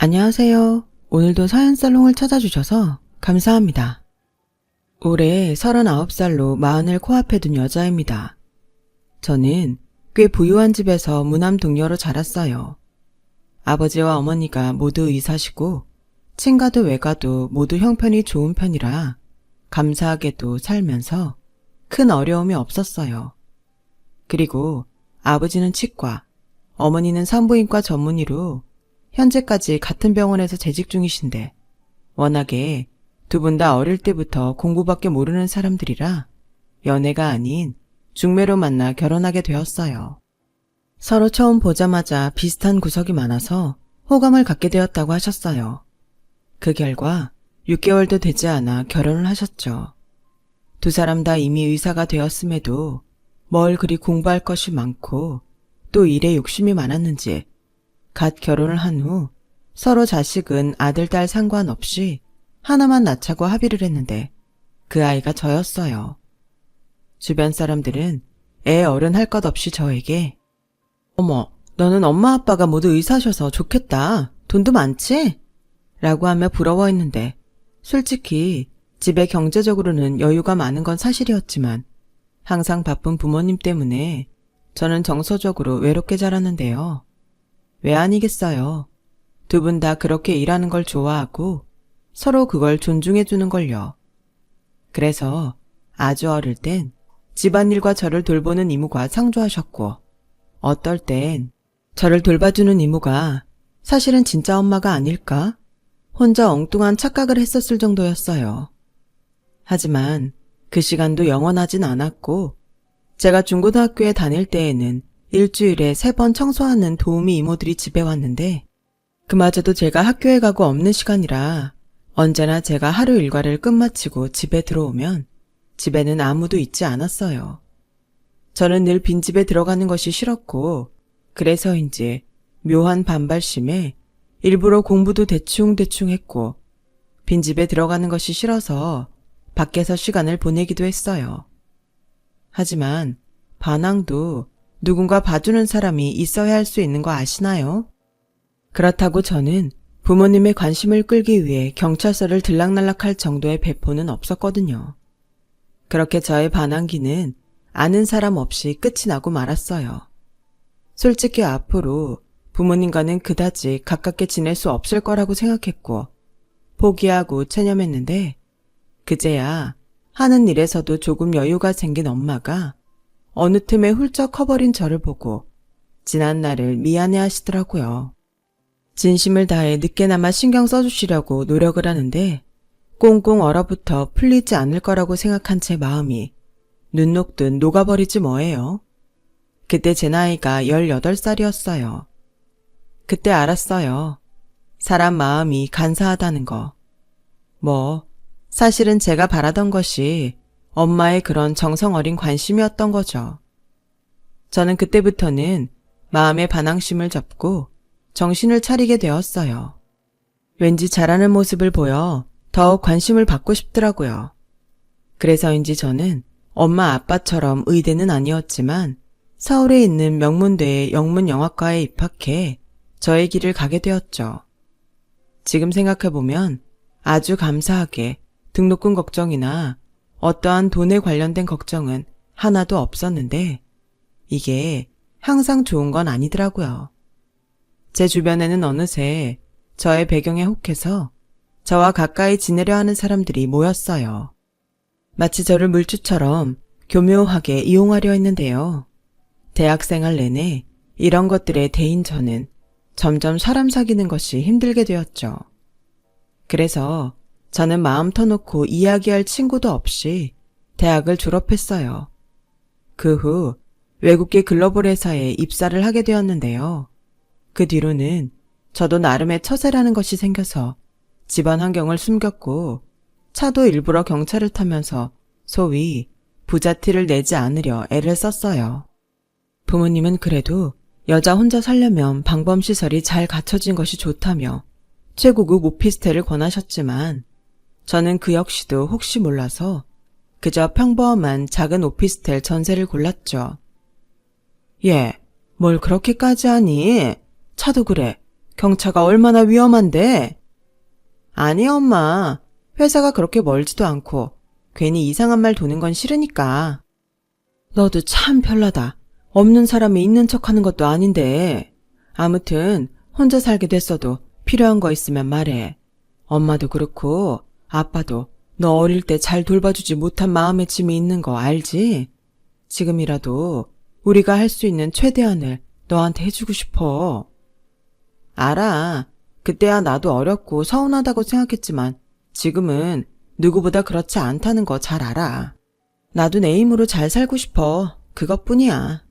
안녕하세요. 오늘도 사연살롱을 찾아주셔서 감사합니다. 올해 39살로 40을 코앞에 둔 여자입니다. 저는 꽤 부유한 집에서 무남 동료로 자랐어요. 아버지와 어머니가 모두 의사시고 친가도 외가도 모두 형편이 좋은 편이라 감사하게도 살면서 큰 어려움이 없었어요. 그리고 아버지는 치과, 어머니는 산부인과 전문의로 현재까지 같은 병원에서 재직 중이신데 워낙에 두 분 다 어릴 때부터 공부밖에 모르는 사람들이라 연애가 아닌 중매로 만나 결혼하게 되었어요. 서로 처음 보자마자 비슷한 구석이 많아서 호감을 갖게 되었다고 하셨어요. 그 결과 6개월도 되지 않아 결혼을 하셨죠. 두 사람 다 이미 의사가 되었음에도 뭘 그리 공부할 것이 많고 또 일에 욕심이 많았는지 갓 결혼을 한 후 서로 자식은 아들, 딸 상관없이 하나만 낳자고 합의를 했는데 그 아이가 저였어요. 주변 사람들은 애 어른 할 것 없이 저에게 어머, 너는 엄마 아빠가 모두 의사셔서 좋겠다. 돈도 많지? 라고 하며 부러워했는데 솔직히 집에 경제적으로는 여유가 많은 건 사실이었지만 항상 바쁜 부모님 때문에 저는 정서적으로 외롭게 자랐는데요. 왜 아니겠어요. 두 분 다 그렇게 일하는 걸 좋아하고 서로 그걸 존중해주는걸요. 그래서 아주 어릴 땐 집안일과 저를 돌보는 이모가 상주하셨고 어떨 땐 저를 돌봐주는 이모가 사실은 진짜 엄마가 아닐까? 혼자 엉뚱한 착각을 했었을 정도였어요. 하지만 그 시간도 영원하진 않았고 제가 중고등학교에 다닐 때에는 일주일에 3번 청소하는 도우미 이모들이 집에 왔는데 그마저도 제가 학교에 가고 없는 시간이라 언제나 제가 하루 일과를 끝마치고 집에 들어오면 집에는 아무도 있지 않았어요. 저는 늘 빈집에 들어가는 것이 싫었고 그래서인지 묘한 반발심에 일부러 공부도 대충대충 했고 빈집에 들어가는 것이 싫어서 밖에서 시간을 보내기도 했어요. 하지만 반항도 누군가 봐주는 사람이 있어야 할 수 있는 거 아시나요? 그렇다고 저는 부모님의 관심을 끌기 위해 경찰서를 들락날락할 정도의 배포는 없었거든요. 그렇게 저의 반항기는 아는 사람 없이 끝이 나고 말았어요. 솔직히 앞으로 부모님과는 그다지 가깝게 지낼 수 없을 거라고 생각했고 포기하고 체념했는데 그제야 하는 일에서도 조금 여유가 생긴 엄마가 어느 틈에 훌쩍 커버린 저를 보고 지난 날을 미안해 하시더라고요. 진심을 다해 늦게나마 신경 써주시려고 노력을 하는데 꽁꽁 얼어붙어 풀리지 않을 거라고 생각한 제 마음이 눈 녹듯 녹아버리지 뭐예요. 그때 제 나이가 18살이었어요. 그때 알았어요. 사람 마음이 간사하다는 거. 사실은 제가 바라던 것이 엄마의 그런 정성 어린 관심이었던 거죠. 저는 그때부터는 마음의 반항심을 접고 정신을 차리게 되었어요. 왠지 잘하는 모습을 보여 더욱 관심을 받고 싶더라고요. 그래서인지 저는 엄마 아빠처럼 의대는 아니었지만 서울에 있는 명문대의 영문영화과에 입학해 저의 길을 가게 되었죠. 지금 생각해보면 아주 감사하게 등록금 걱정이나 어떠한 돈에 관련된 걱정은 하나도 없었는데 이게 항상 좋은 건 아니더라고요. 제 주변에는 어느새 저의 배경에 혹해서 저와 가까이 지내려 하는 사람들이 모였어요. 마치 저를 물주처럼 교묘하게 이용하려 했는데요. 대학생활 내내 이런 것들에 대인 저는 점점 사람 사귀는 것이 힘들게 되었죠. 그래서 저는 마음 터놓고 이야기할 친구도 없이 대학을 졸업했어요. 그 후 외국계 글로벌 회사에 입사를 하게 되었는데요. 그 뒤로는 저도 나름의 처세라는 것이 생겨서 집안 환경을 숨겼고 차도 일부러 경차를 타면서 소위 부잣티를 내지 않으려 애를 썼어요. 부모님은 그래도 여자 혼자 살려면 방범시설이 잘 갖춰진 것이 좋다며 최고급 오피스텔을 권하셨지만 저는 그 역시도 혹시 몰라서 그저 평범한 작은 오피스텔 전세를 골랐죠. 예, 뭘 그렇게까지 하니? 차도 그래. 경차가 얼마나 위험한데? 아니, 엄마. 회사가 그렇게 멀지도 않고 괜히 이상한 말 도는 건 싫으니까. 너도 참 별나다. 없는 사람이 있는 척하는 것도 아닌데. 아무튼 혼자 살게 됐어도 필요한 거 있으면 말해. 엄마도 그렇고 아빠도 너 어릴 때 잘 돌봐주지 못한 마음의 짐이 있는 거 알지? 지금이라도 우리가 할 수 있는 최대한을 너한테 해주고 싶어. 알아. 그때야 나도 어렸고 서운하다고 생각했지만 지금은 누구보다 그렇지 않다는 거 잘 알아. 나도 내 힘으로 잘 살고 싶어. 그것뿐이야.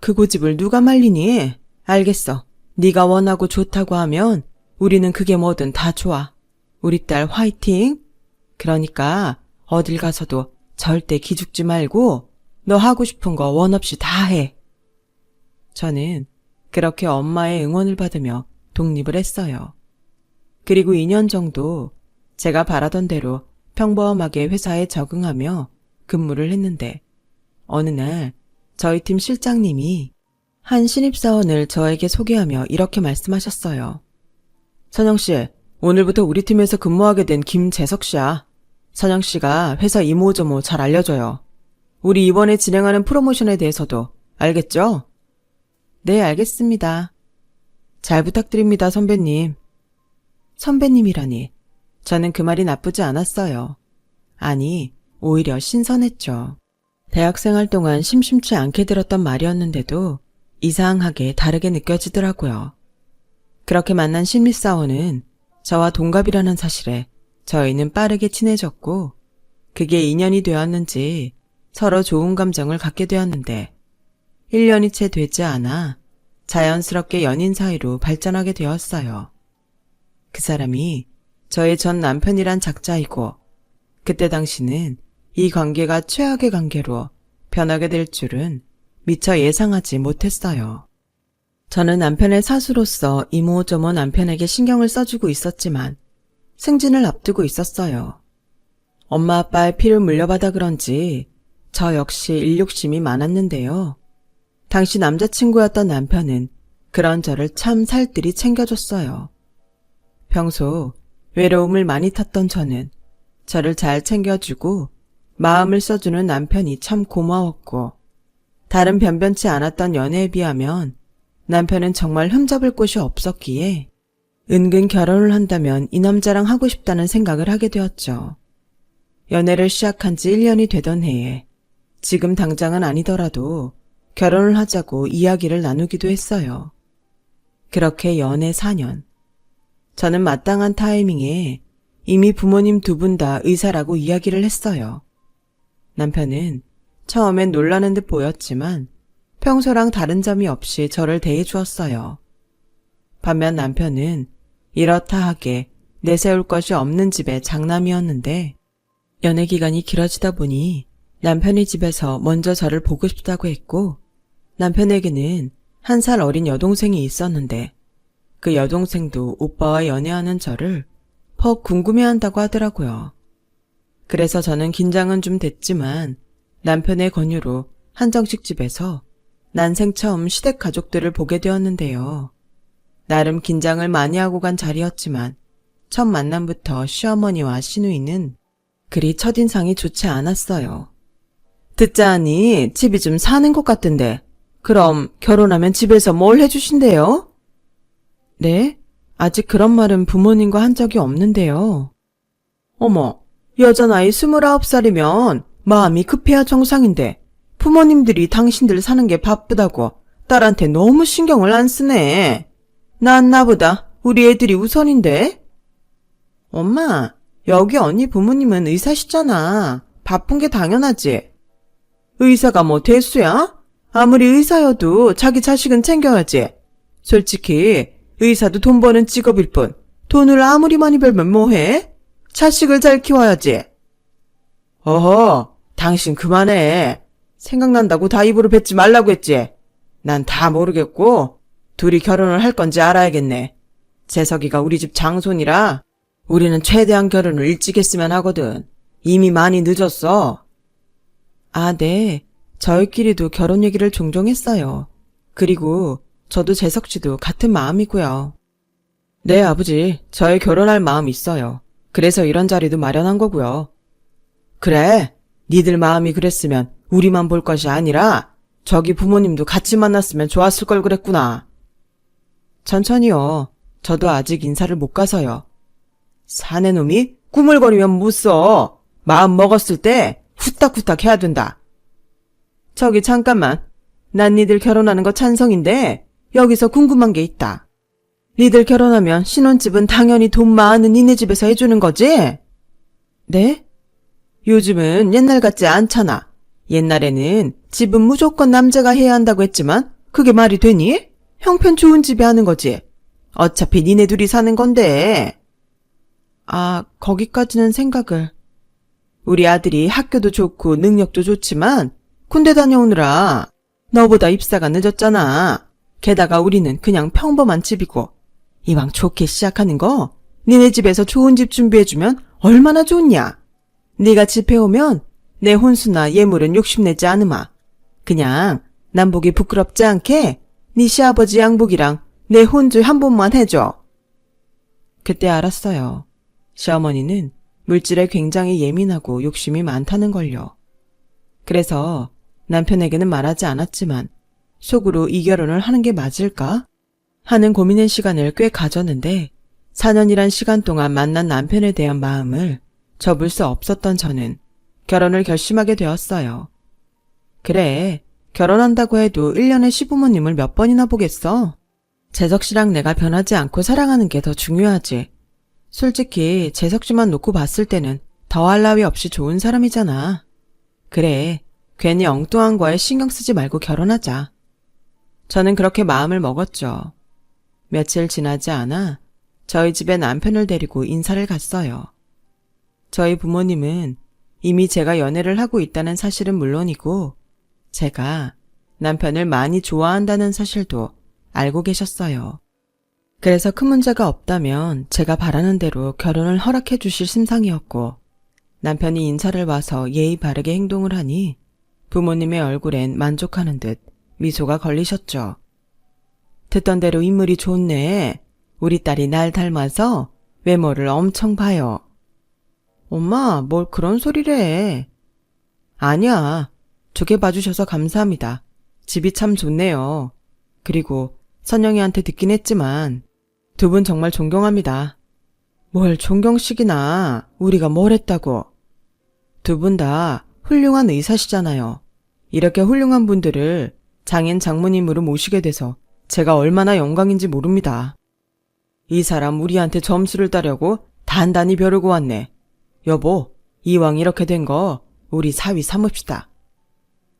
그 고집을 누가 말리니? 알겠어. 네가 원하고 좋다고 하면 우리는 그게 뭐든 다 좋아. 우리 딸 화이팅! 그러니까 어딜 가서도 절대 기죽지 말고 너 하고 싶은 거 원 없이 다 해. 저는 그렇게 엄마의 응원을 받으며 독립을 했어요. 그리고 2년 정도 제가 바라던 대로 평범하게 회사에 적응하며 근무를 했는데 어느 날 저희 팀 실장님이 한 신입사원을 저에게 소개하며 이렇게 말씀하셨어요. 선영씨, 오늘부터 우리 팀에서 근무하게 된 김재석씨야. 선영씨가 회사 이모저모 잘 알려줘요. 우리 이번에 진행하는 프로모션에 대해서도 알겠죠? 네, 알겠습니다. 잘 부탁드립니다, 선배님. 선배님이라니. 저는 그 말이 나쁘지 않았어요. 아니, 오히려 신선했죠. 대학생활 동안 심심치 않게 들었던 말이었는데도 이상하게 다르게 느껴지더라고요. 그렇게 만난 신입사원은 저와 동갑이라는 사실에 저희는 빠르게 친해졌고 그게 2년이 되었는지 서로 좋은 감정을 갖게 되었는데 1년이 채 되지 않아 자연스럽게 연인 사이로 발전하게 되었어요. 그 사람이 저의 전 남편이란 작자이고 그때 당시는 이 관계가 최악의 관계로 변하게 될 줄은 미처 예상하지 못했어요. 저는 남편의 사수로서 이모저모 남편에게 신경을 써주고 있었지만 승진을 앞두고 있었어요. 엄마 아빠의 피를 물려받아 그런지 저 역시 일욕심이 많았는데요. 당시 남자친구였던 남편은 그런 저를 참 살뜰히 챙겨줬어요. 평소 외로움을 많이 탔던 저는 저를 잘 챙겨주고 마음을 써주는 남편이 참 고마웠고 다른 변변치 않았던 연애에 비하면 남편은 정말 흠잡을 곳이 없었기에 은근 결혼을 한다면 이 남자랑 하고 싶다는 생각을 하게 되었죠. 연애를 시작한 지 1년이 되던 해에 지금 당장은 아니더라도 결혼을 하자고 이야기를 나누기도 했어요. 그렇게 연애 4년. 저는 마땅한 타이밍에 이미 부모님 두 분 다 의사라고 이야기를 했어요. 남편은 처음엔 놀라는 듯 보였지만 평소랑 다른 점이 없이 저를 대해주었어요. 반면 남편은 이렇다 하게 내세울 것이 없는 집의 장남이었는데 연애 기간이 길어지다 보니 남편이 집에서 먼저 저를 보고 싶다고 했고 남편에게는 1살 어린 여동생이 있었는데 그 여동생도 오빠와 연애하는 저를 퍽 궁금해한다고 하더라고요. 그래서 저는 긴장은 좀 됐지만 남편의 권유로 한정식 집에서 난생 처음 시댁 가족들을 보게 되었는데요. 나름 긴장을 많이 하고 간 자리였지만 첫 만남부터 시어머니와 시누이는 그리 첫인상이 좋지 않았어요. 듣자하니 집이 좀 사는 것 같던데 그럼 결혼하면 집에서 뭘 해주신대요? 네? 아직 그런 말은 부모님과 한 적이 없는데요. 어머, 여자나이 29살이면 마음이 급해야 정상인데 부모님들이 당신들 사는 게 바쁘다고 딸한테 너무 신경을 안 쓰네. 난 나보다 우리 애들이 우선인데. 엄마, 여기 언니 부모님은 의사시잖아. 바쁜 게 당연하지. 의사가 뭐 대수야? 아무리 의사여도 자기 자식은 챙겨야지. 솔직히 의사도 돈 버는 직업일 뿐 돈을 아무리 많이 벌면 뭐해? 자식을 잘 키워야지. 어허, 당신 그만해. 생각난다고 다 입으로 뱉지 말라고 했지. 난 다 모르겠고 둘이 결혼을 할 건지 알아야겠네. 재석이가 우리 집 장손이라 우리는 최대한 결혼을 일찍 했으면 하거든. 이미 많이 늦었어. 아, 네. 저희끼리도 결혼 얘기를 종종 했어요. 그리고 저도 재석 씨도 같은 마음이고요. 네, 아버지. 저의 결혼할 마음 있어요. 그래서 이런 자리도 마련한 거고요. 그래, 니들 마음이 그랬으면 우리만 볼 것이 아니라 저기 부모님도 같이 만났으면 좋았을 걸 그랬구나. 천천히요. 저도 아직 인사를 못 가서요. 사내 놈이 꾸물거리면 못 써. 마음 먹었을 때 후딱후딱 해야 된다. 저기 잠깐만. 난 니들 결혼하는 거 찬성인데 여기서 궁금한 게 있다. 니들 결혼하면 신혼집은 당연히 돈 많은 니네 집에서 해주는 거지? 네? 요즘은 옛날 같지 않잖아. 옛날에는 집은 무조건 남자가 해야 한다고 했지만 그게 말이 되니? 형편 좋은 집에 하는 거지. 어차피 니네 둘이 사는 건데. 아, 거기까지는 생각을. 우리 아들이 학교도 좋고 능력도 좋지만 군대 다녀오느라 너보다 입사가 늦었잖아. 게다가 우리는 그냥 평범한 집이고 이왕 좋게 시작하는 거 니네 집에서 좋은 집 준비해주면 얼마나 좋냐. 네가 집 해오면 내 혼수나 예물은 욕심내지 않으마. 그냥 남 보기 부끄럽지 않게 네 시아버지 양복이랑 내 혼주 한 번만 해줘. 그때 알았어요. 시어머니는 물질에 굉장히 예민하고 욕심이 많다는 걸요. 그래서 남편에게는 말하지 않았지만 속으로 이 결혼을 하는 게 맞을까? 하는 고민의 시간을 꽤 가졌는데 4년이란 시간 동안 만난 남편에 대한 마음을 접을 수 없었던 저는 결혼을 결심하게 되었어요. 그래, 결혼한다고 해도 1년에 시부모님을 몇 번이나 보겠어? 재석 씨랑 내가 변하지 않고 사랑하는 게 더 중요하지. 솔직히 재석 씨만 놓고 봤을 때는 더할 나위 없이 좋은 사람이잖아. 그래, 괜히 엉뚱한 거에 신경 쓰지 말고 결혼하자. 저는 그렇게 마음을 먹었죠. 며칠 지나지 않아 저희 집에 남편을 데리고 인사를 갔어요. 저희 부모님은 이미 제가 연애를 하고 있다는 사실은 물론이고 제가 남편을 많이 좋아한다는 사실도 알고 계셨어요. 그래서 큰 문제가 없다면 제가 바라는 대로 결혼을 허락해 주실 심상이었고 남편이 인사를 와서 예의 바르게 행동을 하니 부모님의 얼굴엔 만족하는 듯 미소가 걸리셨죠. 듣던 대로 인물이 좋네. 우리 딸이 날 닮아서 외모를 엄청 봐요. 엄마, 뭘 그런 소리를 해. 아니야. 좋게 봐주셔서 감사합니다. 집이 참 좋네요. 그리고 선영이한테 듣긴 했지만 두 분 정말 존경합니다. 뭘 존경식이나 우리가 뭘 했다고. 두 분 다 훌륭한 의사시잖아요. 이렇게 훌륭한 분들을 장인 장모님으로 모시게 돼서 제가 얼마나 영광인지 모릅니다. 이 사람 우리한테 점수를 따려고 단단히 벼르고 왔네. 여보, 이왕 이렇게 된 거 우리 사위 삼읍시다.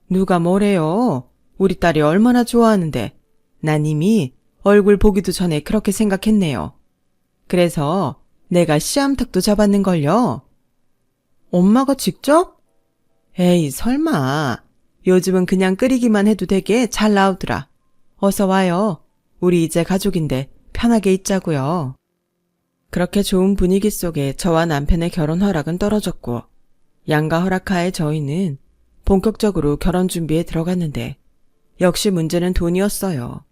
누가 뭐래요? 우리 딸이 얼마나 좋아하는데 난 이미 얼굴 보기도 전에 그렇게 생각했네요. 그래서 내가 씨암탉도 잡았는걸요. 엄마가 직접? 에이, 설마. 요즘은 그냥 끓이기만 해도 되게 잘 나오더라. 어서 와요. 우리 이제 가족인데 편하게 있자고요. 그렇게 좋은 분위기 속에 저와 남편의 결혼 허락은 떨어졌고 양가 허락하에 저희는 본격적으로 결혼 준비에 들어갔는데 역시 문제는 돈이었어요.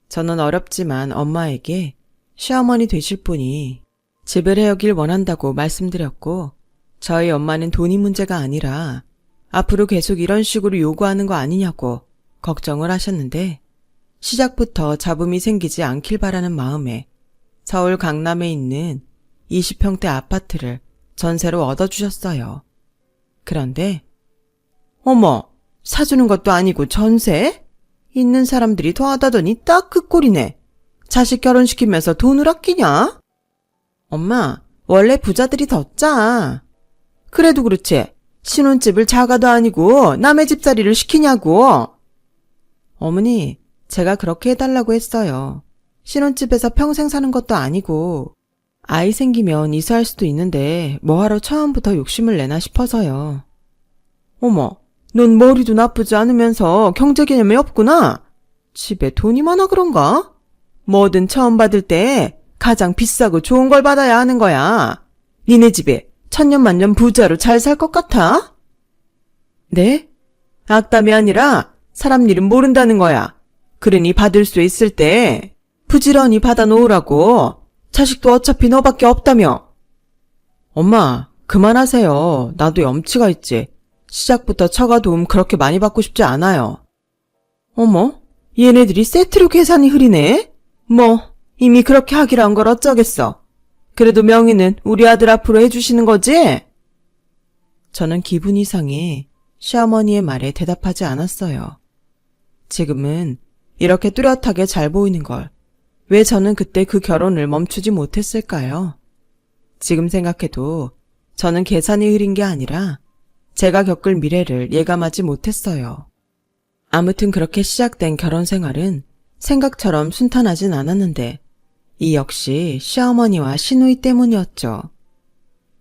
저는 어렵지만 엄마에게 시어머니 되실 분이 집을 해오길 원한다고 말씀드렸고 저희 엄마는 돈이 문제가 아니라 앞으로 계속 이런 식으로 요구하는 거 아니냐고 걱정을 하셨는데 시작부터 잡음이 생기지 않길 바라는 마음에 서울 강남에 있는 20평대 아파트를 전세로 얻어주셨어요. 그런데 어머, 사주는 것도 아니고 전세? 있는 사람들이 더하다더니 딱 그 꼴이네. 자식 결혼시키면서 돈을 아끼냐? 엄마, 원래 부자들이 더 짜. 그래도 그렇지. 신혼집을 자가도 아니고 남의 집살이를 시키냐고. 어머니, 제가 그렇게 해달라고 했어요. 신혼집에서 평생 사는 것도 아니고 아이 생기면 이사할 수도 있는데 뭐하러 처음부터 욕심을 내나 싶어서요. 어머, 넌 머리도 나쁘지 않으면서 경제 개념이 없구나. 집에 돈이 많아 그런가? 뭐든 처음 받을 때 가장 비싸고 좋은 걸 받아야 하는 거야. 니네 집에 천년만년 부자로 잘 살 것 같아? 네? 악담이 아니라 사람 일은 모른다는 거야. 그러니 받을 수 있을 때 부지런히 받아놓으라고. 자식도 어차피 너밖에 없다며. 엄마, 그만하세요. 나도 염치가 있지. 시작부터 처가 도움 그렇게 많이 받고 싶지 않아요. 어머, 얘네들이 세트로 계산이 흐리네? 뭐, 이미 그렇게 하기로 한 걸 어쩌겠어. 그래도 명의는 우리 아들 앞으로 해주시는 거지? 저는 기분이 상해 시어머니의 말에 대답하지 않았어요. 지금은 이렇게 뚜렷하게 잘 보이는 걸 왜 저는 그때 그 결혼을 멈추지 못했을까요? 지금 생각해도 저는 계산이 흐린 게 아니라 제가 겪을 미래를 예감하지 못했어요. 아무튼 그렇게 시작된 결혼 생활은 생각처럼 순탄하진 않았는데 이 역시 시어머니와 시누이 때문이었죠.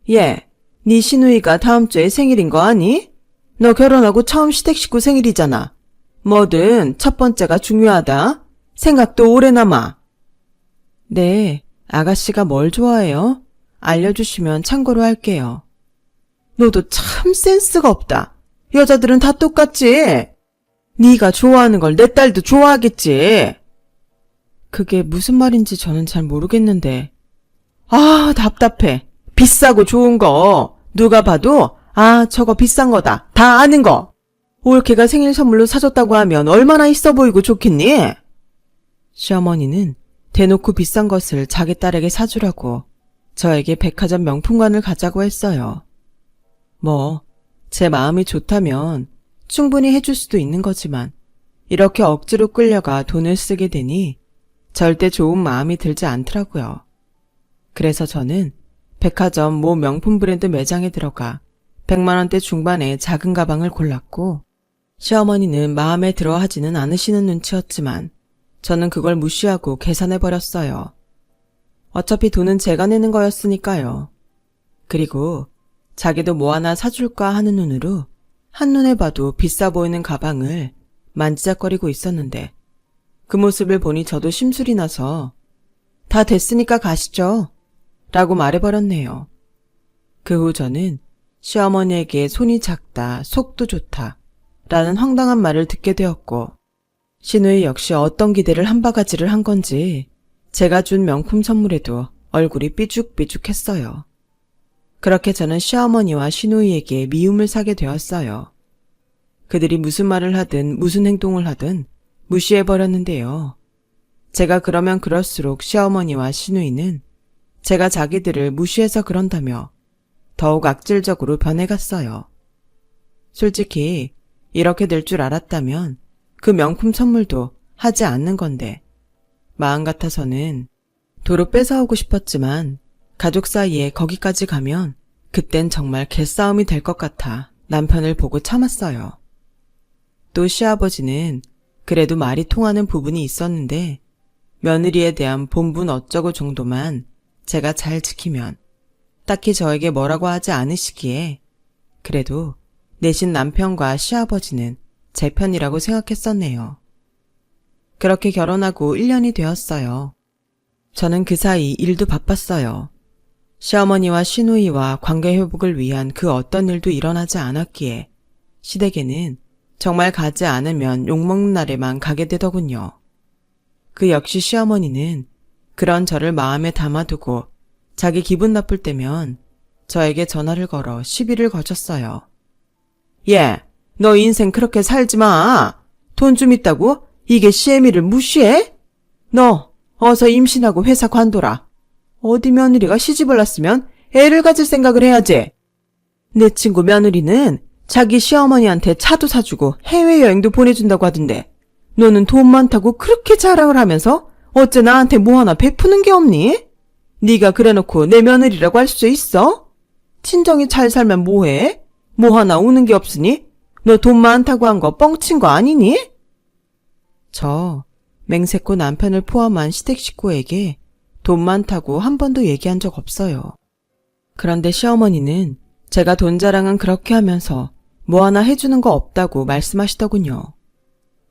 예, 네 시누이가 다음 주에 생일인 거 아니? 너 결혼하고 처음 시댁 식구 생일이잖아. 뭐든 첫 번째가 중요하다. 생각도 오래 남아. 네, 아가씨가 뭘 좋아해요? 알려주시면 참고로 할게요. 너도 참 센스가 없다. 여자들은 다 똑같지? 네가 좋아하는 걸 내 딸도 좋아하겠지. 그게 무슨 말인지 저는 잘 모르겠는데. 아, 답답해. 비싸고 좋은 거 누가 봐도 아, 저거 비싼 거다. 다 아는 거. 올케가 생일 선물로 사줬다고 하면 얼마나 있어 보이고 좋겠니? 시어머니는 대놓고 비싼 것을 자기 딸에게 사주라고 저에게 백화점 명품관을 가자고 했어요. 뭐, 제 마음이 좋다면 충분히 해줄 수도 있는 거지만 이렇게 억지로 끌려가 돈을 쓰게 되니 절대 좋은 마음이 들지 않더라고요. 그래서 저는 백화점 모 명품 브랜드 매장에 들어가 100만 원대 중반의 작은 가방을 골랐고 시어머니는 마음에 들어 하지는 않으시는 눈치였지만 저는 그걸 무시하고 계산해버렸어요. 어차피 돈은 제가 내는 거였으니까요. 그리고 자기도 뭐 하나 사줄까 하는 눈으로 한눈에 봐도 비싸 보이는 가방을 만지작거리고 있었는데 그 모습을 보니 저도 심술이 나서 다 됐으니까 가시죠. 라고 말해버렸네요. 그 후 저는 시어머니에게 손이 작다, 속도 좋다 라는 황당한 말을 듣게 되었고 시누이 역시 어떤 기대를 한 바가지를 한 건지 제가 준 명품 선물에도 얼굴이 삐죽삐죽했어요. 그렇게 저는 시어머니와 시누이에게 미움을 사게 되었어요. 그들이 무슨 말을 하든 무슨 행동을 하든 무시해버렸는데요. 제가 그러면 그럴수록 시어머니와 시누이는 제가 자기들을 무시해서 그런다며 더욱 악질적으로 변해갔어요. 솔직히 이렇게 될 줄 알았다면 그 명품 선물도 하지 않는 건데 마음 같아서는 도로 뺏어오고 싶었지만 가족 사이에 거기까지 가면 그땐 정말 개싸움이 될 것 같아 남편을 보고 참았어요. 또 시아버지는 그래도 말이 통하는 부분이 있었는데 며느리에 대한 본분 어쩌고 정도만 제가 잘 지키면 딱히 저에게 뭐라고 하지 않으시기에 그래도 내신 남편과 시아버지는 제 편이라고 생각했었네요. 그렇게 결혼하고 1년이 되었어요. 저는 그 사이 일도 바빴어요. 시어머니와 시누이와 관계 회복을 위한 그 어떤 일도 일어나지 않았기에 시댁에는 정말 가지 않으면 욕먹는 날에만 가게 되더군요. 그 역시 시어머니는 그런 저를 마음에 담아두고 자기 기분 나쁠 때면 저에게 전화를 걸어 시비를 거셨어요. 예, 너 인생 그렇게 살지 마. 돈 좀 있다고 이게 시애미를 무시해? 너 어서 임신하고 회사 관둬라. 어디 며느리가 시집을 났으면 애를 가질 생각을 해야지. 내 친구 며느리는 자기 시어머니한테 차도 사주고 해외여행도 보내준다고 하던데 너는 돈 많다고 그렇게 자랑을 하면서 어째 나한테 뭐 하나 베푸는 게 없니? 네가 그래놓고 내 며느리라고 할 수 있어? 친정이 잘 살면 뭐해? 뭐 하나 오는 게 없으니? 너 돈 많다고 한 거 뻥친 거 아니니? 저 맹세코 남편을 포함한 시댁 식구에게 돈 많다고 한 번도 얘기한 적 없어요. 그런데 시어머니는 제가 돈 자랑은 그렇게 하면서 뭐 하나 해주는 거 없다고 말씀하시더군요.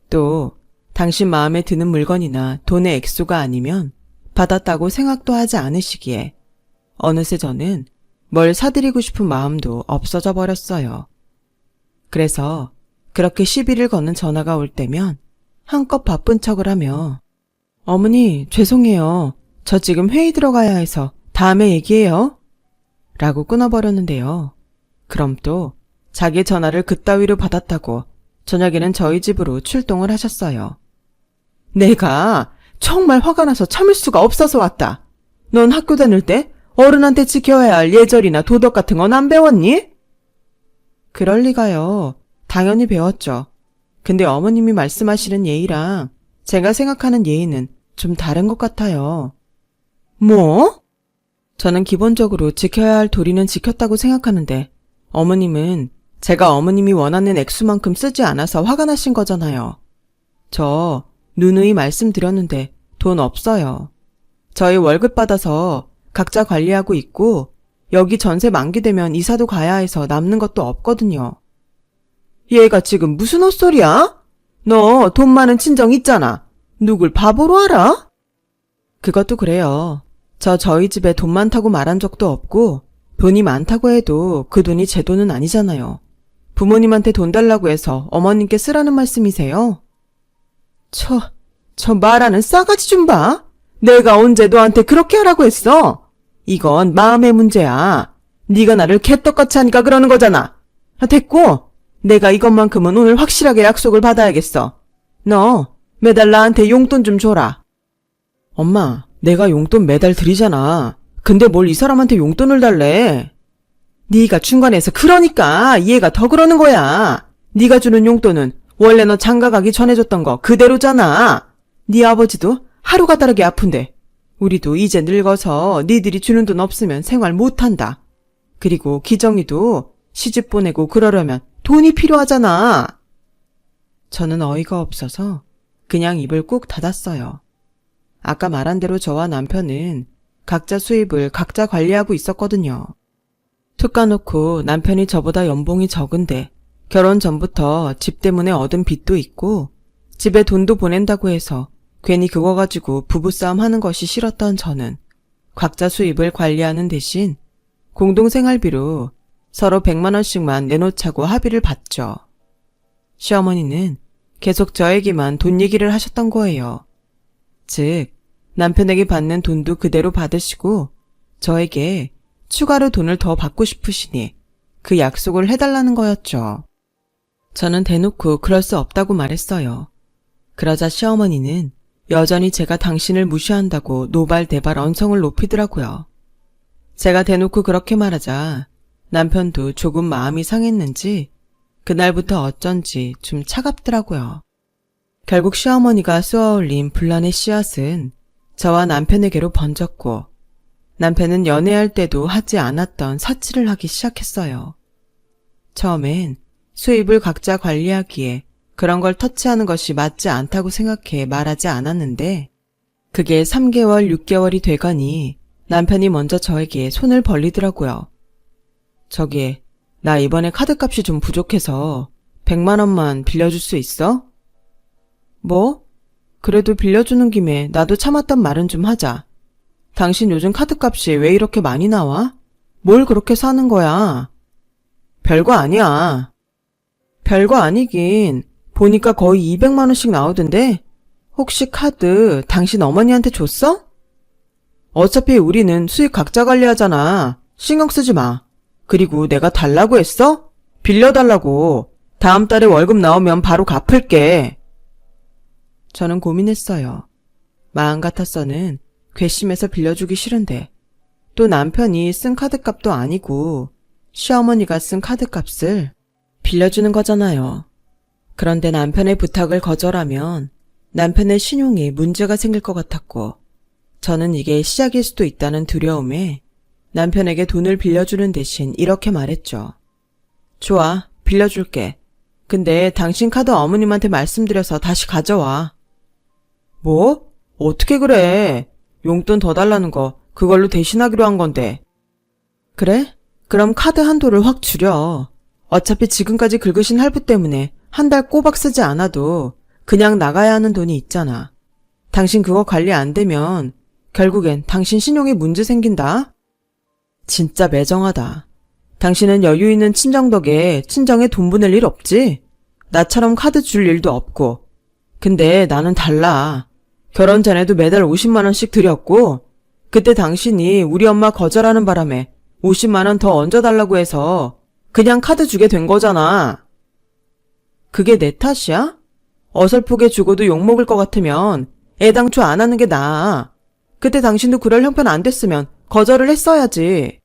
또 당신 마음에 드는 물건이나 돈의 액수가 아니면 받았다고 생각도 하지 않으시기에 어느새 저는 뭘 사드리고 싶은 마음도 없어져 버렸어요. 그래서 그렇게 시비를 거는 전화가 올 때면 한껏 바쁜 척을 하며 어머니, 죄송해요. 저 지금 회의 들어가야 해서 다음에 얘기해요. 라고 끊어버렸는데요. 그럼 또 자기 전화를 그따위로 받았다고 저녁에는 저희 집으로 출동을 하셨어요. 내가 정말 화가 나서 참을 수가 없어서 왔다. 넌 학교 다닐 때 어른한테 지켜야 할 예절이나 도덕 같은 건 안 배웠니? 그럴 리가요. 당연히 배웠죠. 근데 어머님이 말씀하시는 예의랑 제가 생각하는 예의는 좀 다른 것 같아요. 뭐? 저는 기본적으로 지켜야 할 도리는 지켰다고 생각하는데 어머님은 제가 어머님이 원하는 액수만큼 쓰지 않아서 화가 나신 거잖아요. 저 누누이 말씀드렸는데 돈 없어요. 저희 월급 받아서 각자 관리하고 있고 여기 전세 만기되면 이사도 가야 해서 남는 것도 없거든요. 얘가 지금 무슨 헛소리야? 너 돈 많은 친정 있잖아. 누굴 바보로 알아? 그것도 그래요. 저희 집에 돈 많다고 말한 적도 없고 돈이 많다고 해도 그 돈이 제 돈은 아니잖아요. 부모님한테 돈 달라고 해서 어머님께 쓰라는 말씀이세요? 저 말하는 싸가지 좀 봐. 내가 언제 너한테 그렇게 하라고 했어? 이건 마음의 문제야. 네가 나를 개떡같이 하니까 그러는 거잖아. 됐고, 내가 이것만큼은 오늘 확실하게 약속을 받아야겠어. 너 매달 나한테 용돈 좀 줘라. 엄마, 내가 용돈 매달 드리잖아. 근데 뭘 이 사람한테 용돈을 달래? 네가 중간에서 그러니까 얘가 더 그러는 거야. 네가 주는 용돈은 원래 너 장가 가기 전에 줬던 거 그대로잖아. 네 아버지도 하루가 다르게 아픈데 우리도 이제 늙어서 니들이 주는 돈 없으면 생활 못한다. 그리고 기정이도 시집 보내고 그러려면 돈이 필요하잖아. 저는 어이가 없어서 그냥 입을 꾹 닫았어요. 아까 말한 대로 저와 남편은 각자 수입을 각자 관리하고 있었거든요. 툭 까놓고 남편이 저보다 연봉이 적은데 결혼 전부터 집 때문에 얻은 빚도 있고 집에 돈도 보낸다고 해서 괜히 그거 가지고 부부싸움 하는 것이 싫었던 저는 각자 수입을 관리하는 대신 공동생활비로 서로 100만 원씩만 내놓자고 합의를 봤죠. 시어머니는 계속 저에게만 돈 얘기를 하셨던 거예요. 즉, 남편에게 받는 돈도 그대로 받으시고 저에게 추가로 돈을 더 받고 싶으시니 그 약속을 해달라는 거였죠. 저는 대놓고 그럴 수 없다고 말했어요. 그러자 시어머니는 여전히 제가 당신을 무시한다고 노발대발 언성을 높이더라고요. 제가 대놓고 그렇게 말하자 남편도 조금 마음이 상했는지 그날부터 어쩐지 좀 차갑더라고요. 결국 시어머니가 쏘아올린 분란의 씨앗은 저와 남편에게로 번졌고 남편은 연애할 때도 하지 않았던 사치를 하기 시작했어요. 처음엔 수입을 각자 관리하기에 그런 걸 터치하는 것이 맞지 않다고 생각해 말하지 않았는데 그게 3개월, 6개월이 돼가니 남편이 먼저 저에게 손을 벌리더라고요. 저기, 나 이번에 카드값이 좀 부족해서 100만 원만 빌려줄 수 있어? 뭐? 그래도 빌려주는 김에 나도 참았던 말은 좀 하자. 당신 요즘 카드값이 왜 이렇게 많이 나와? 뭘 그렇게 사는 거야? 별거 아니야. 별거 아니긴. 보니까 거의 200만 원씩 나오던데? 혹시 카드 당신 어머니한테 줬어? 어차피 우리는 수익 각자 관리하잖아. 신경 쓰지 마. 그리고 내가 달라고 했어? 빌려달라고. 다음 달에 월급 나오면 바로 갚을게. 저는 고민했어요. 마음 같아서는 괘씸해서 빌려주기 싫은데 또 남편이 쓴 카드값도 아니고 시어머니가 쓴 카드값을 빌려주는 거잖아요. 그런데 남편의 부탁을 거절하면 남편의 신용에 문제가 생길 것 같았고 저는 이게 시작일 수도 있다는 두려움에 남편에게 돈을 빌려주는 대신 이렇게 말했죠. 좋아, 빌려줄게. 근데 당신 카드 어머님한테 말씀드려서 다시 가져와. 뭐? 어떻게 그래? 용돈 더 달라는 거 그걸로 대신하기로 한 건데. 그래? 그럼 카드 한도를 확 줄여. 어차피 지금까지 긁으신 할부 때문에 한 달 꼬박 쓰지 않아도 그냥 나가야 하는 돈이 있잖아. 당신 그거 관리 안 되면 결국엔 당신 신용에 문제 생긴다. 진짜 매정하다. 당신은 여유 있는 친정 덕에 친정에 돈 보낼 일 없지? 나처럼 카드 줄 일도 없고. 근데 나는 달라. 결혼 전에도 매달 50만 원씩 드렸고, 그때 당신이 우리 엄마 거절하는 바람에 50만 원 더 얹어달라고 해서 그냥 카드 주게 된 거잖아. 그게 내 탓이야? 어설프게 주고도 욕먹을 것 같으면 애당초 안 하는 게 나아. 그때 당신도 그럴 형편 안 됐으면 거절을 했어야지.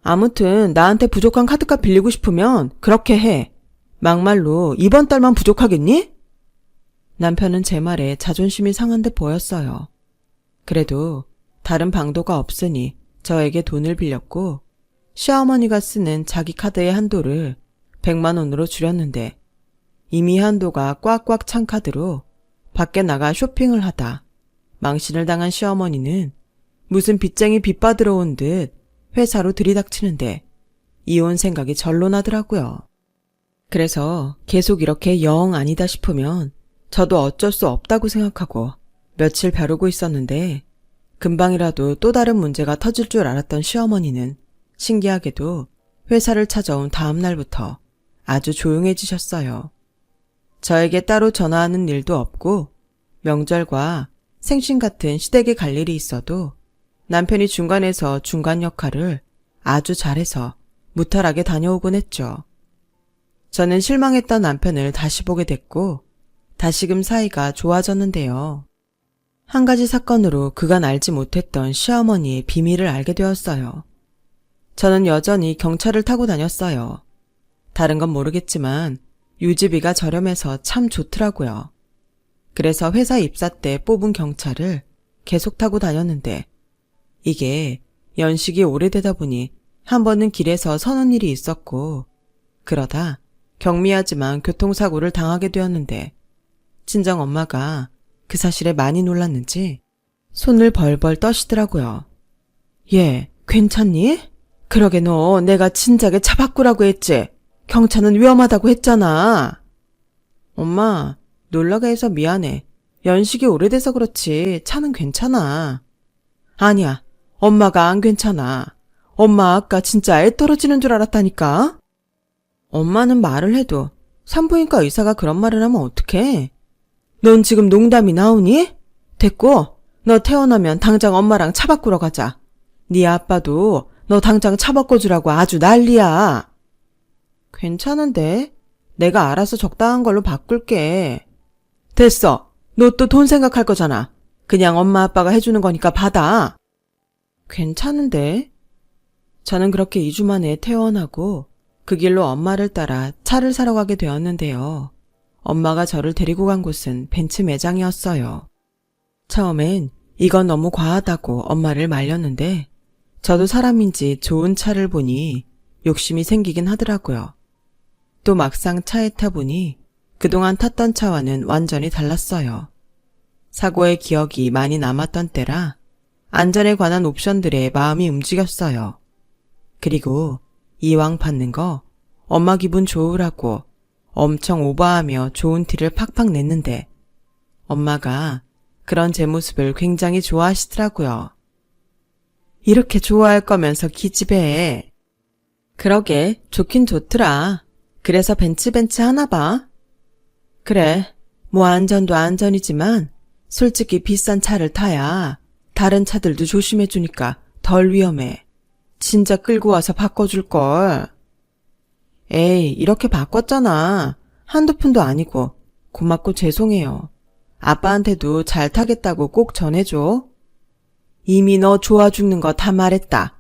아무튼 나한테 부족한 카드값 빌리고 싶으면 그렇게 해. 막말로 이번 달만 부족하겠니? 남편은 제 말에 자존심이 상한 듯 보였어요. 그래도 다른 방도가 없으니 저에게 돈을 빌렸고 시어머니가 쓰는 자기 카드의 한도를 100만 원으로 줄였는데 이미 한도가 꽉꽉 찬 카드로 밖에 나가 쇼핑을 하다 망신을 당한 시어머니는 무슨 빚쟁이 빚받으러 온 듯 회사로 들이닥치는데 이혼 생각이 절로 나더라고요. 그래서 계속 이렇게 영 아니다 싶으면 저도 어쩔 수 없다고 생각하고 며칠 벼르고 있었는데 금방이라도 또 다른 문제가 터질 줄 알았던 시어머니는 신기하게도 회사를 찾아온 다음 날부터 아주 조용해지셨어요. 저에게 따로 전화하는 일도 없고 명절과 생신 같은 시댁에 갈 일이 있어도 남편이 중간에서 중간 역할을 아주 잘해서 무탈하게 다녀오곤 했죠. 저는 실망했던 남편을 다시 보게 됐고 다시금 사이가 좋아졌는데요. 한 가지 사건으로 그간 알지 못했던 시어머니의 비밀을 알게 되었어요. 저는 여전히 경차를 타고 다녔어요. 다른 건 모르겠지만 유지비가 저렴해서 참 좋더라고요. 그래서 회사 입사 때 뽑은 경차를 계속 타고 다녔는데 이게 연식이 오래되다 보니 한 번은 길에서 서는 일이 있었고 그러다 경미하지만 교통사고를 당하게 되었는데 친정 엄마가 그 사실에 많이 놀랐는지 손을 벌벌 떠시더라고요. 얘 괜찮니? 그러게 너 내가 진작에 차 바꾸라고 했지. 경차는 위험하다고 했잖아. 엄마 놀라게 해서 미안해. 연식이 오래돼서 그렇지 차는 괜찮아. 아니야. 엄마가 안 괜찮아. 엄마 아까 진짜 애 떨어지는 줄 알았다니까. 엄마는 말을 해도 산부인과 의사가 그런 말을 하면 어떡해. 넌 지금 농담이 나오니? 됐고 너 태어나면 당장 엄마랑 차 바꾸러 가자. 네 아빠도 너 당장 차 바꿔주라고 아주 난리야. 괜찮은데? 내가 알아서 적당한 걸로 바꿀게. 됐어. 너 또 돈 생각할 거잖아. 그냥 엄마 아빠가 해주는 거니까 받아. 괜찮은데? 저는 그렇게 2주 만에 퇴원하고 그 길로 엄마를 따라 차를 사러 가게 되었는데요. 엄마가 저를 데리고 간 곳은 벤츠 매장이었어요. 처음엔 이건 너무 과하다고 엄마를 말렸는데 저도 사람인지 좋은 차를 보니 욕심이 생기긴 하더라고요. 또 막상 차에 타보니 그동안 탔던 차와는 완전히 달랐어요. 사고의 기억이 많이 남았던 때라 안전에 관한 옵션들에 마음이 움직였어요. 그리고 이왕 받는 거 엄마 기분 좋으라고 엄청 오버하며 좋은 티를 팍팍 냈는데 엄마가 그런 제 모습을 굉장히 좋아하시더라고요. 이렇게 좋아할 거면서 기집애. 그러게 좋긴 좋더라. 그래서 벤츠 하나 봐. 그래 뭐 안전도 안전이지만 솔직히 비싼 차를 타야 다른 차들도 조심해주니까 덜 위험해. 진짜 끌고 와서 바꿔줄걸. 에이 이렇게 바꿨잖아. 한두 푼도 아니고 고맙고 죄송해요. 아빠한테도 잘 타겠다고 꼭 전해줘. 이미 너 좋아 죽는 거 다 말했다.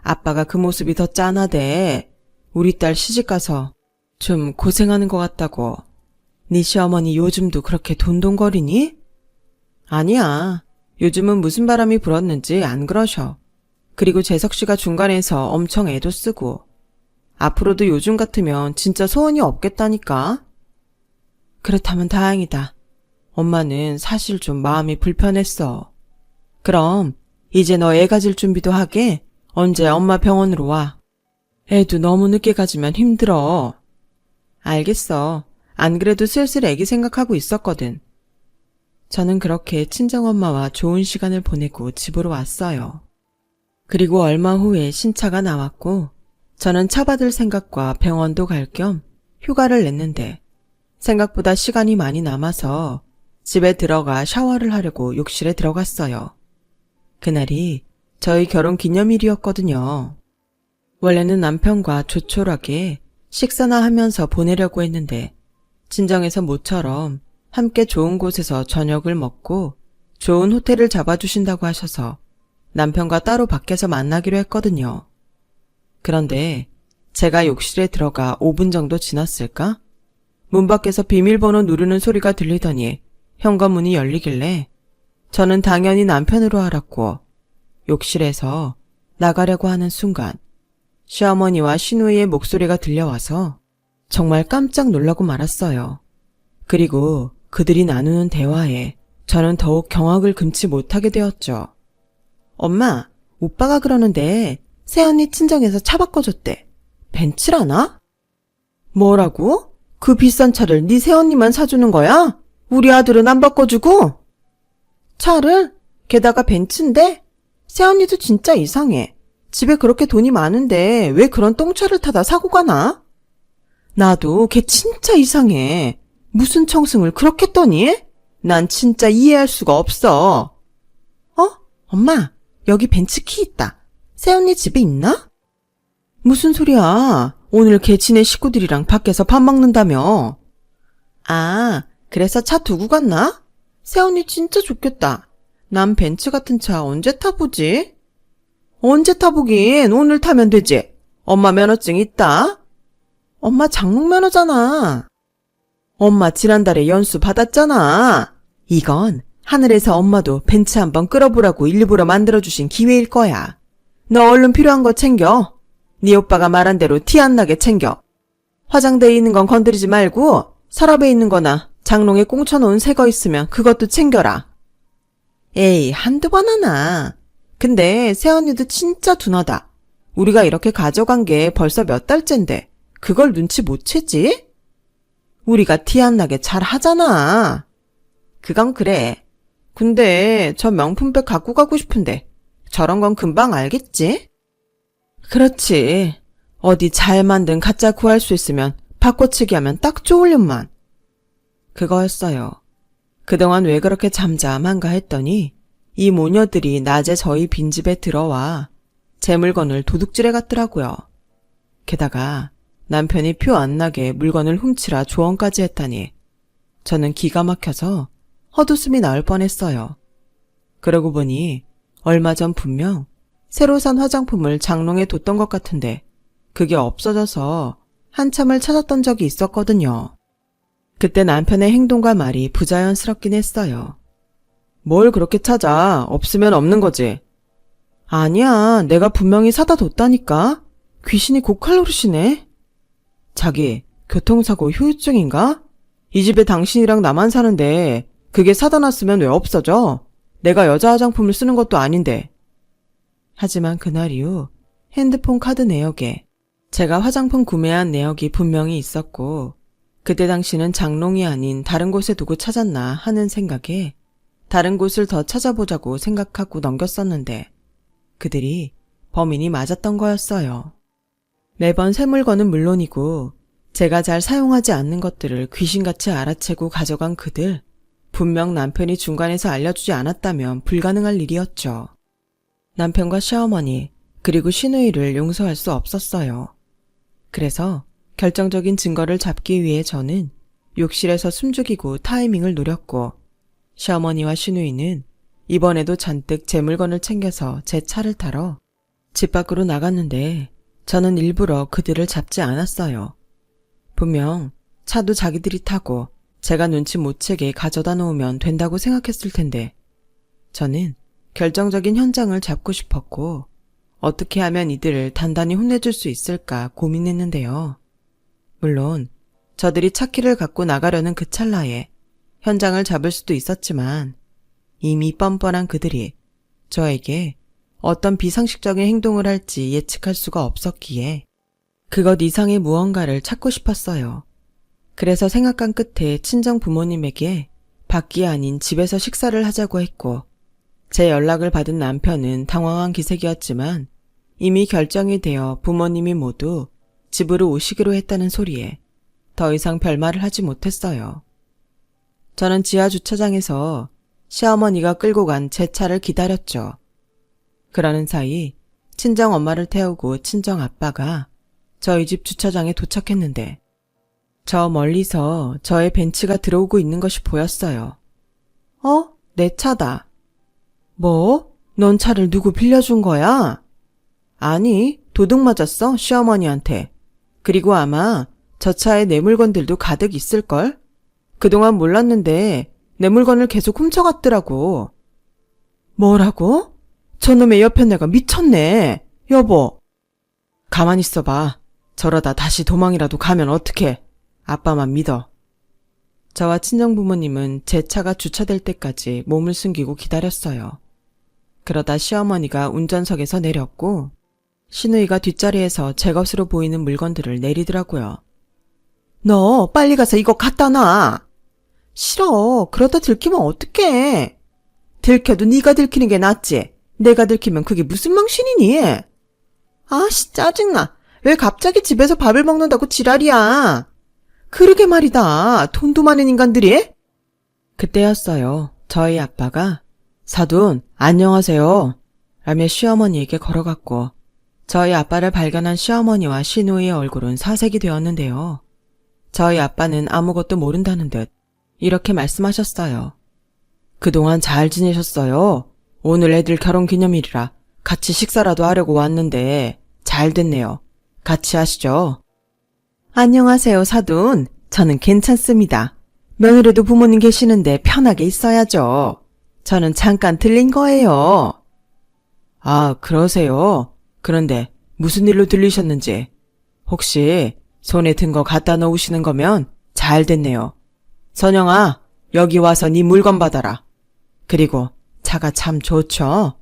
아빠가 그 모습이 더 짠하대. 우리 딸 시집가서 좀 고생하는 것 같다고. 네 시어머니 요즘도 그렇게 돈돈거리니? 아니야. 요즘은 무슨 바람이 불었는지 안 그러셔. 그리고 재석씨가 중간에서 엄청 애도 쓰고. 앞으로도 요즘 같으면 진짜 소원이 없겠다니까. 그렇다면 다행이다. 엄마는 사실 좀 마음이 불편했어. 그럼 이제 너 애 가질 준비도 하게. 언제 엄마 병원으로 와. 애도 너무 늦게 가지면 힘들어. 알겠어. 안 그래도 슬슬 애기 생각하고 있었거든. 저는 그렇게 친정엄마와 좋은 시간을 보내고 집으로 왔어요. 그리고 얼마 후에 신차가 나왔고 저는 차 받을 생각과 병원도 갈 겸 휴가를 냈는데 생각보다 시간이 많이 남아서 집에 들어가 샤워를 하려고 욕실에 들어갔어요. 그날이 저희 결혼 기념일이었거든요. 원래는 남편과 조촐하게 식사나 하면서 보내려고 했는데 진정해서 모처럼 함께 좋은 곳에서 저녁을 먹고 좋은 호텔을 잡아주신다고 하셔서 남편과 따로 밖에서 만나기로 했거든요. 그런데 제가 욕실에 들어가 5분 정도 지났을까? 문 밖에서 비밀번호 누르는 소리가 들리더니 현관문이 열리길래 저는 당연히 남편으로 알았고 욕실에서 나가려고 하는 순간 시어머니와 시누이의 목소리가 들려와서 정말 깜짝 놀라고 말았어요. 그리고 그들이 나누는 대화에 저는 더욱 경악을 금치 못하게 되었죠. 엄마, 오빠가 그러는데 새언니 친정에서 차 바꿔줬대. 벤츠라나? 뭐라고? 그 비싼 차를 네 새언니만 사주는 거야? 우리 아들은 안 바꿔주고? 차를? 게다가 벤츠인데? 새언니도 진짜 이상해. 집에 그렇게 돈이 많은데 왜 그런 똥차를 타다 사고 가나? 나도 걔 진짜 이상해. 무슨 청승을 그렇게 떠니? 난 진짜 이해할 수가 없어. 엄마, 여기 벤츠 키 있다. 새언니 집에 있나? 무슨 소리야? 오늘 걔 지네 식구들이랑 밖에서 밥 먹는다며. 아, 그래서 차 두고 갔나? 새언니 진짜 좋겠다. 난 벤츠 같은 차 언제 타보지? 언제 타보긴 오늘 타면 되지. 엄마 면허증 있다? 엄마 장롱 면허잖아. 엄마 지난달에 연수 받았잖아. 이건 하늘에서 엄마도 벤츠 한번 끌어보라고 일부러 만들어주신 기회일 거야. 너 얼른 필요한 거 챙겨. 네 오빠가 말한 대로 티 안 나게 챙겨. 화장대에 있는 건 건드리지 말고 서랍에 있는 거나 장롱에 꽁쳐놓은 새 거 있으면 그것도 챙겨라. 에이, 한두 번 하나. 근데 새언니도 진짜 둔하다. 우리가 이렇게 가져간 게 벌써 몇 달째인데 그걸 눈치 못 채지? 우리가 티 안 나게 잘 하잖아. 그건 그래. 근데 저 명품백 갖고 가고 싶은데 저런 건 금방 알겠지? 그렇지. 어디 잘 만든 가짜 구할 수 있으면 바꿔치기 하면 딱 좋으련만. 그거였어요. 그동안 왜 그렇게 잠잠한가 했더니 이 모녀들이 낮에 저희 빈집에 들어와 제 물건을 도둑질해 갔더라고요. 게다가 남편이 표 안 나게 물건을 훔치라 조언까지 했다니 저는 기가 막혀서 헛웃음이 나올 뻔했어요. 그러고 보니 얼마 전 분명 새로 산 화장품을 장롱에 뒀던 것 같은데 그게 없어져서 한참을 찾았던 적이 있었거든요. 그때 남편의 행동과 말이 부자연스럽긴 했어요. 뭘 그렇게 찾아? 없으면 없는 거지. 아니야, 내가 분명히 사다 뒀다니까. 귀신이 고칼로리시네. 자기, 교통사고 후유증인가? 이 집에 당신이랑 나만 사는데 그게 사다 놨으면 왜 없어져? 내가 여자 화장품을 쓰는 것도 아닌데. 하지만 그날 이후 핸드폰 카드 내역에 제가 화장품 구매한 내역이 분명히 있었고 그때 당시는 장롱이 아닌 다른 곳에 두고 찾았나 하는 생각에 다른 곳을 더 찾아보자고 생각하고 넘겼었는데 그들이 범인이 맞았던 거였어요. 매번 새 물건은 물론이고 제가 잘 사용하지 않는 것들을 귀신같이 알아채고 가져간 그들, 분명 남편이 중간에서 알려주지 않았다면 불가능할 일이었죠. 남편과 시어머니 그리고 시누이를 용서할 수 없었어요. 그래서 결정적인 증거를 잡기 위해 저는 욕실에서 숨죽이고 타이밍을 노렸고 시어머니와 시누이는 이번에도 잔뜩 제 물건을 챙겨서 제 차를 타러 집 밖으로 나갔는데 저는 일부러 그들을 잡지 않았어요. 분명 차도 자기들이 타고 제가 눈치 못 채게 가져다 놓으면 된다고 생각했을 텐데 저는 결정적인 현장을 잡고 싶었고 어떻게 하면 이들을 단단히 혼내줄 수 있을까 고민했는데요. 물론 저들이 차키를 갖고 나가려는 그 찰나에 현장을 잡을 수도 있었지만 이미 뻔뻔한 그들이 저에게 어떤 비상식적인 행동을 할지 예측할 수가 없었기에 그것 이상의 무언가를 찾고 싶었어요. 그래서 생각한 끝에 친정 부모님에게 밖이 아닌 집에서 식사를 하자고 했고 제 연락을 받은 남편은 당황한 기색이었지만 이미 결정이 되어 부모님이 모두 집으로 오시기로 했다는 소리에 더 이상 별말을 하지 못했어요. 저는 지하 주차장에서 시어머니가 끌고 간 제 차를 기다렸죠. 그러는 사이 친정 엄마를 태우고 친정 아빠가 저희 집 주차장에 도착했는데 저 멀리서 저의 벤츠가 들어오고 있는 것이 보였어요. 내 차다. 뭐? 넌 차를 누구 빌려준 거야? 아니, 도둑 맞았어, 시어머니한테. 그리고 아마 저 차에 내 물건들도 가득 있을걸? 그동안 몰랐는데 내 물건을 계속 훔쳐갔더라고. 뭐라고? 저놈의 옆에 내가 미쳤네. 여보. 가만히 있어봐. 저러다 다시 도망이라도 가면 어떡해. 아빠만 믿어. 저와 친정부모님은 제 차가 주차될 때까지 몸을 숨기고 기다렸어요. 그러다 시어머니가 운전석에서 내렸고 시누이가 뒷자리에서 제 것으로 보이는 물건들을 내리더라고요. 너 빨리 가서 이거 갖다 놔. 싫어. 그러다 들키면 어떡해. 들켜도 네가 들키는 게 낫지. 내가 들키면 그게 무슨 망신이니? 아씨 짜증나. 왜 갑자기 집에서 밥을 먹는다고 지랄이야. 그러게 말이다. 돈도 많은 인간들이. 그때였어요. 저희 아빠가 사돈 안녕하세요 라며 시어머니에게 걸어갔고 저희 아빠를 발견한 시어머니와 시누이의 얼굴은 사색이 되었는데요. 저희 아빠는 아무것도 모른다는 듯 이렇게 말씀하셨어요. 그동안 잘 지내셨어요? 오늘 애들 결혼기념일이라 같이 식사라도 하려고 왔는데 잘 됐네요. 같이 하시죠. 안녕하세요, 사돈. 저는 괜찮습니다. 며느리도 부모님 계시는데 편하게 있어야죠. 저는 잠깐 들린 거예요. 아, 그러세요? 그런데 무슨 일로 들리셨는지 혹시 손에 든 거 갖다 놓으시는 거면 잘 됐네요. 선영아, 여기 와서 네 물건 받아라. 그리고 차가 참 좋죠?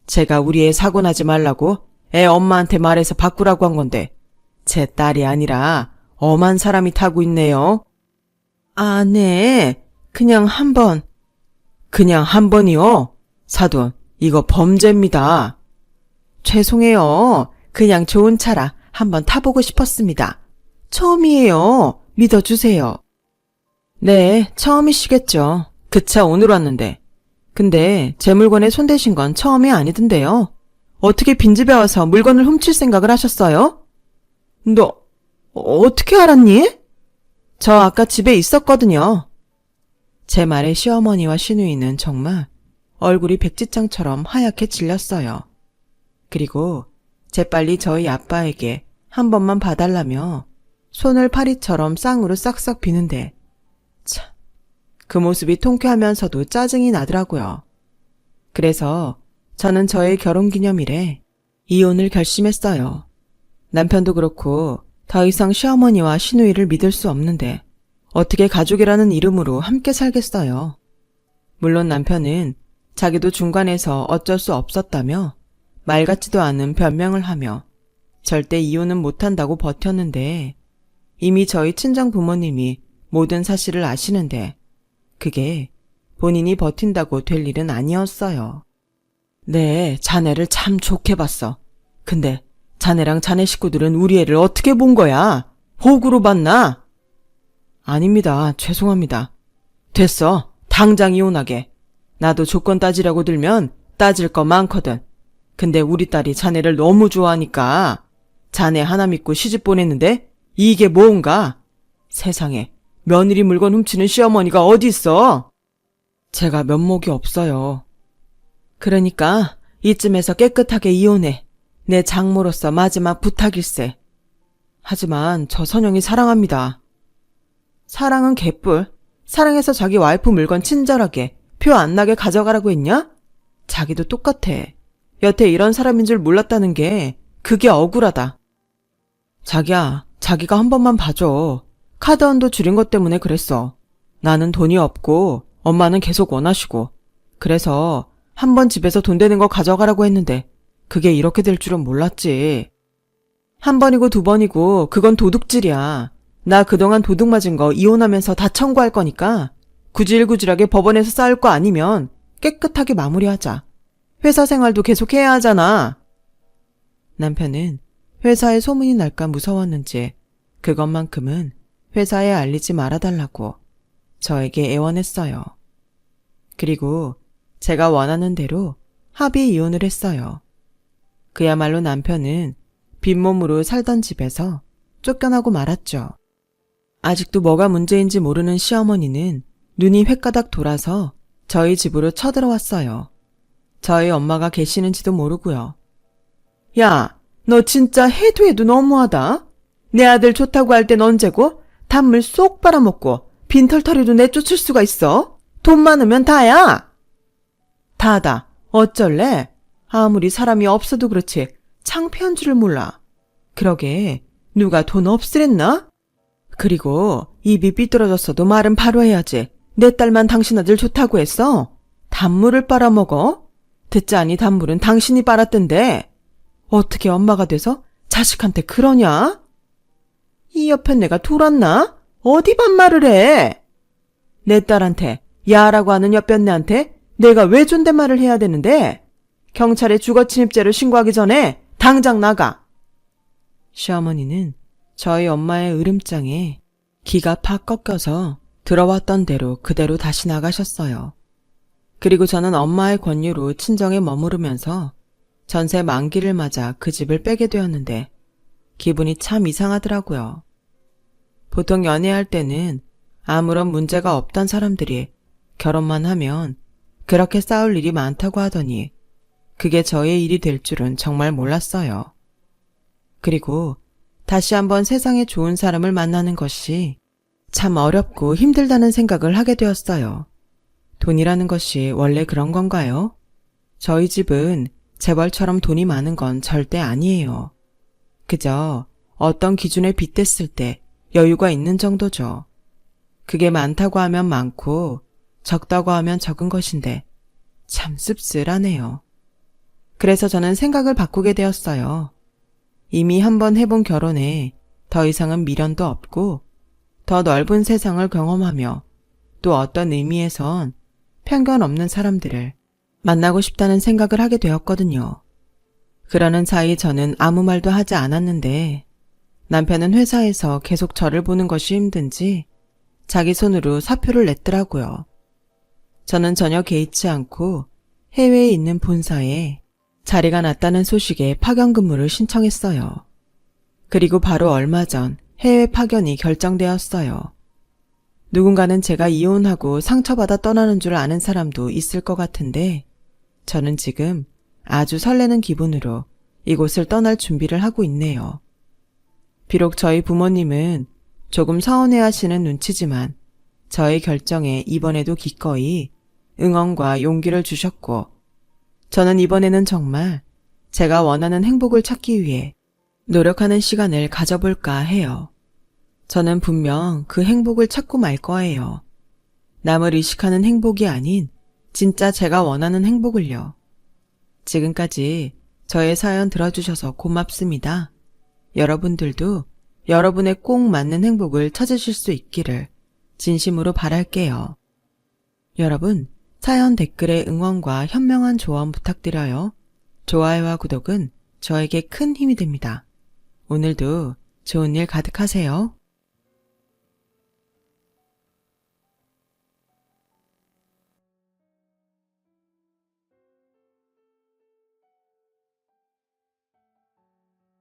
제가 우리 애 사고 나지 말라고 애 엄마한테 말해서 바꾸라고 한 건데 제 딸이 아니라 엄한 사람이 타고 있네요. 아, 네. 그냥 한 번. 그냥 한 번이요? 사돈, 이거 범죄입니다. 죄송해요. 그냥 좋은 차라 한번 타보고 싶었습니다. 처음이에요. 믿어주세요. 네, 처음이시겠죠. 그 차 오늘 왔는데. 근데 제 물건에 손대신 건 처음이 아니던데요. 어떻게 빈집에 와서 물건을 훔칠 생각을 하셨어요? 너 어떻게 알았니? 저 아까 집에 있었거든요. 제 말에 시어머니와 시누이는 정말 얼굴이 백지장처럼 하얗게 질렸어요. 그리고 재빨리 저희 아빠에게 한 번만 봐달라며 손을 파리처럼 쌍으로 싹싹 비는데 참, 그 모습이 통쾌하면서도 짜증이 나더라고요. 그래서 저는 저의 결혼기념일에 이혼을 결심했어요. 남편도 그렇고 더 이상 시어머니와 시누이를 믿을 수 없는데 어떻게 가족이라는 이름으로 함께 살겠어요. 물론 남편은 자기도 중간에서 어쩔 수 없었다며 말 같지도 않은 변명을 하며 절대 이혼은 못한다고 버텼는데 이미 저희 친정 부모님이 모든 사실을 아시는데 그게 본인이 버틴다고 될 일은 아니었어요. 네, 자네를 참 좋게 봤어. 근데 자네랑 자네 식구들은 우리 애를 어떻게 본 거야? 호구로 봤나? 아닙니다. 죄송합니다. 됐어. 당장 이혼하게. 나도 조건 따지라고 들면 따질 거 많거든. 근데 우리 딸이 자네를 너무 좋아하니까 자네 하나 믿고 시집 보냈는데 이게 뭔가? 세상에 며느리 물건 훔치는 시어머니가 어디 있어? 제가 면목이 없어요. 그러니까 이쯤에서 깨끗하게 이혼해. 내 장모로서 마지막 부탁일세. 하지만 저 선영이 사랑합니다. 사랑은 개뿔. 사랑해서 자기 와이프 물건 친절하게 표 안 나게 가져가라고 했냐? 자기도 똑같아. 여태 이런 사람인 줄 몰랐다는 게 그게 억울하다. 자기야, 자기가 한 번만 봐줘. 카드 한도 줄인 것 때문에 그랬어. 나는 돈이 없고 엄마는 계속 원하시고 그래서 한 번 집에서 돈 되는 거 가져가라고 했는데 그게 이렇게 될 줄은 몰랐지. 한 번이고 두 번이고 그건 도둑질이야. 나 그동안 도둑 맞은 거 이혼하면서 다 청구할 거니까 구질구질하게 법원에서 싸울 거 아니면 깨끗하게 마무리하자. 회사 생활도 계속 해야 하잖아. 남편은 회사에 소문이 날까 무서웠는지 그것만큼은 회사에 알리지 말아달라고 저에게 애원했어요. 그리고 제가 원하는 대로 합의 이혼을 했어요. 그야말로 남편은 빈몸으로 살던 집에서 쫓겨나고 말았죠. 아직도 뭐가 문제인지 모르는 시어머니는 눈이 횟가닥 돌아서 저희 집으로 쳐들어왔어요. 저희 엄마가 계시는지도 모르고요. 야, 너 진짜 해도 해도 너무하다. 내 아들 좋다고 할 땐 언제고 단물 쏙 빨아먹고 빈털터리로 내쫓을 수가 있어? 돈 많으면 다야. 다다. 어쩔래? 아무리 사람이 없어도 그렇지 창피한 줄을 몰라. 그러게 누가 돈 없으랬나? 그리고 입이 삐뚤어졌어도 말은 바로 해야지. 내 딸만 당신 아들 좋다고 했어? 단물을 빨아먹어? 듣자니 단물은 당신이 빨았던데. 어떻게 엄마가 돼서 자식한테 그러냐? 이 옆에 내가 돌았나? 어디 반말을 해? 내 딸한테 야라고 하는 옆변네한테 내가 왜 존댓말을 해야 되는데? 경찰에 주거침입죄를 신고하기 전에 당장 나가. 시어머니는 저희 엄마의 으름장에 기가 팍 꺾여서 들어왔던 대로 그대로 다시 나가셨어요. 그리고 저는 엄마의 권유로 친정에 머무르면서 전세 만기를 맞아 그 집을 빼게 되었는데 기분이 참 이상하더라고요. 보통 연애할 때는 아무런 문제가 없던 사람들이 결혼만 하면 그렇게 싸울 일이 많다고 하더니 그게 저의 일이 될 줄은 정말 몰랐어요. 그리고 다시 한번 세상에 좋은 사람을 만나는 것이 참 어렵고 힘들다는 생각을 하게 되었어요. 돈이라는 것이 원래 그런 건가요? 저희 집은 재벌처럼 돈이 많은 건 절대 아니에요. 그저 어떤 기준에 빗댔을 때 여유가 있는 정도죠. 그게 많다고 하면 많고 적다고 하면 적은 것인데 참 씁쓸하네요. 그래서 저는 생각을 바꾸게 되었어요. 이미 한번 해본 결혼에 더 이상은 미련도 없고 더 넓은 세상을 경험하며 또 어떤 의미에선 편견 없는 사람들을 만나고 싶다는 생각을 하게 되었거든요. 그러는 사이 저는 아무 말도 하지 않았는데 남편은 회사에서 계속 저를 보는 것이 힘든지 자기 손으로 사표를 냈더라고요. 저는 전혀 개의치 않고 해외에 있는 본사에 자리가 났다는 소식에 파견 근무를 신청했어요. 그리고 바로 얼마 전 해외 파견이 결정되었어요. 누군가는 제가 이혼하고 상처받아 떠나는 줄 아는 사람도 있을 것 같은데 저는 지금 아주 설레는 기분으로 이곳을 떠날 준비를 하고 있네요. 비록 저희 부모님은 조금 서운해하시는 눈치지만 저의 결정에 이번에도 기꺼이 응원과 용기를 주셨고 저는 이번에는 정말 제가 원하는 행복을 찾기 위해 노력하는 시간을 가져볼까 해요. 저는 분명 그 행복을 찾고 말 거예요. 남을 의식하는 행복이 아닌 진짜 제가 원하는 행복을요. 지금까지 저의 사연 들어주셔서 고맙습니다. 여러분들도 여러분의 꼭 맞는 행복을 찾으실 수 있기를 진심으로 바랄게요. 여러분, 사연 댓글에 응원과 현명한 조언 부탁드려요. 좋아요와 구독은 저에게 큰 힘이 됩니다. 오늘도 좋은 일 가득하세요.